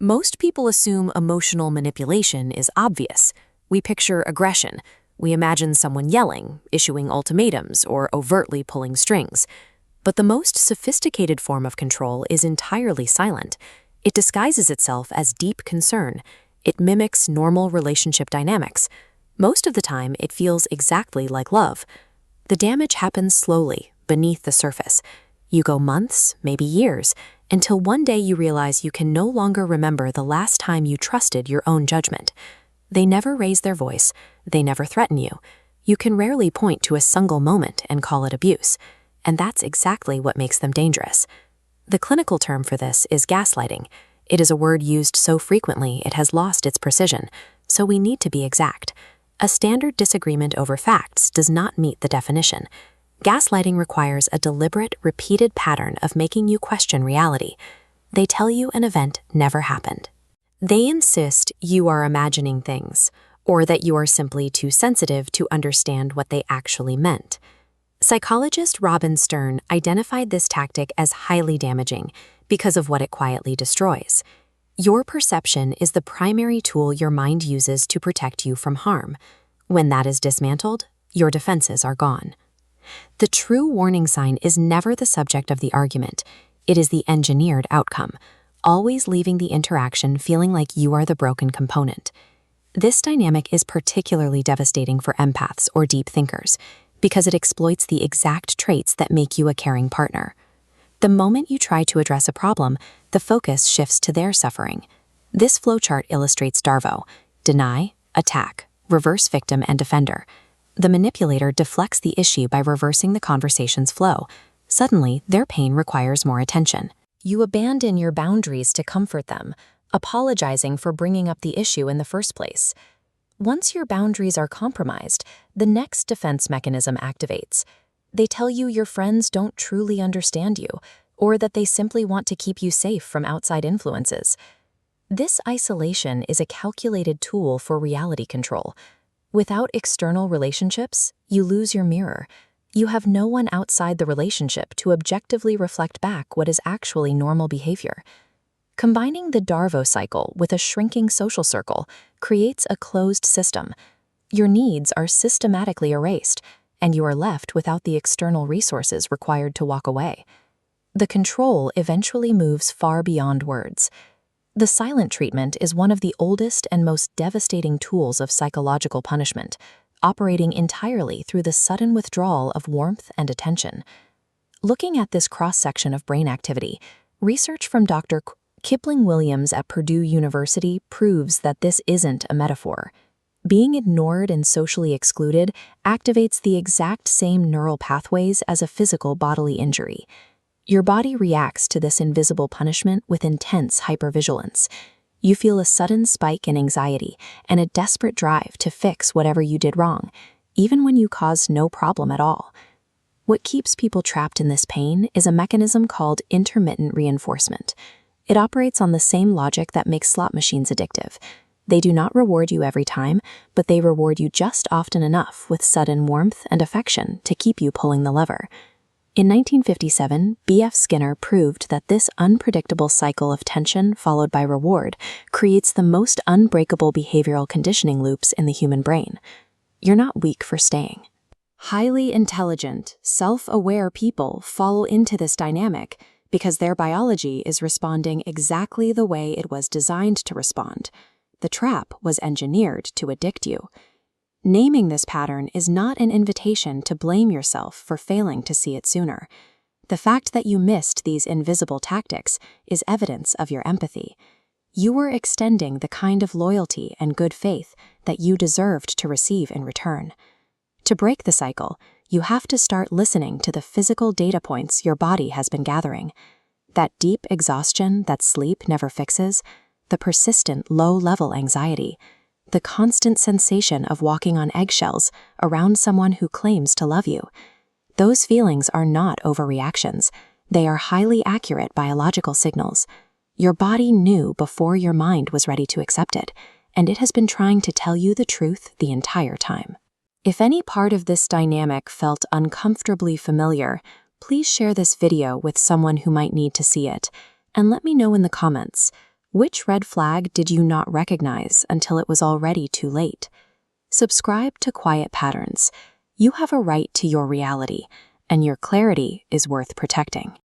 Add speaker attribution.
Speaker 1: Most people assume emotional manipulation is obvious. We picture aggression. We imagine someone yelling, issuing ultimatums, or overtly pulling strings. But the most sophisticated form of control is entirely silent. It disguises itself as deep concern. It mimics normal relationship dynamics. Most of the time, it feels exactly like love. The damage happens slowly, beneath the surface. You go months, maybe years, until one day you realize you can no longer remember the last time you trusted your own judgment. They never raise their voice. They never threaten you. You can rarely point to a single moment and call it abuse. And that's exactly what makes them dangerous. The clinical term for this is gaslighting. It is a word used so frequently it has lost its precision, so we need to be exact. A standard disagreement over facts does not meet the definition. Gaslighting requires a deliberate, repeated pattern of making you question reality. They tell you an event never happened. They insist you are imagining things, or that you are simply too sensitive to understand what they actually meant. Psychologist Robin Stern identified this tactic as highly damaging because of what it quietly destroys. Your perception is the primary tool your mind uses to protect you from harm. When that is dismantled, your defenses are gone. The true warning sign is never the subject of the argument. It is the engineered outcome, always leaving the interaction feeling like you are the broken component. This dynamic is particularly devastating for empaths or deep thinkers because it exploits the exact traits that make you a caring partner. The moment you try to address a problem, the focus shifts to their suffering. This flowchart illustrates DARVO: deny, attack, reverse victim and defender. The manipulator deflects the issue by reversing the conversation's flow. Suddenly, their pain requires more attention. You abandon your boundaries to comfort them, apologizing for bringing up the issue in the first place. Once your boundaries are compromised, the next defense mechanism activates. They tell you your friends don't truly understand you, or that they simply want to keep you safe from outside influences. This isolation is a calculated tool for reality control. Without external relationships, you lose your mirror. You have no one outside the relationship to objectively reflect back what is actually normal behavior. Combining the DARVO cycle with a shrinking social circle creates a closed system. Your needs are systematically erased, and you are left without the external resources required to walk away. The control eventually moves far beyond words. The silent treatment is one of the oldest and most devastating tools of psychological punishment, operating entirely through the sudden withdrawal of warmth and attention. Looking at this cross-section of brain activity, research from Dr. Kipling-Williams at Purdue University proves that this isn't a metaphor. Being ignored and socially excluded activates the exact same neural pathways as a physical bodily injury. Your body reacts to this invisible punishment with intense hypervigilance. You feel a sudden spike in anxiety and a desperate drive to fix whatever you did wrong, even when you caused no problem at all. What keeps people trapped in this pain is a mechanism called intermittent reinforcement. It operates on the same logic that makes slot machines addictive. They do not reward you every time, but they reward you just often enough with sudden warmth and affection to keep you pulling the lever. In 1957, B.F. Skinner proved that this unpredictable cycle of tension followed by reward creates the most unbreakable behavioral conditioning loops in the human brain. You're not weak for staying. Highly intelligent, self-aware people fall into this dynamic because their biology is responding exactly the way it was designed to respond. The trap was engineered to addict you. Naming this pattern is not an invitation to blame yourself for failing to see it sooner. The fact that you missed these invisible tactics is evidence of your empathy. You were extending the kind of loyalty and good faith that you deserved to receive in return. To break the cycle, you have to start listening to the physical data points your body has been gathering. That deep exhaustion that sleep never fixes, the persistent low-level anxiety, the constant sensation of walking on eggshells around someone who claims to love you. Those feelings are not overreactions. They are highly accurate biological signals. Your body knew before your mind was ready to accept it, and it has been trying to tell you the truth the entire time. If any part of this dynamic felt uncomfortably familiar, please share this video with someone who might need to see it, and let me know in the comments, Which red flag did you not recognize until it was already too late? Subscribe to Quiet Patterns. You have a right to your reality, and your clarity is worth protecting.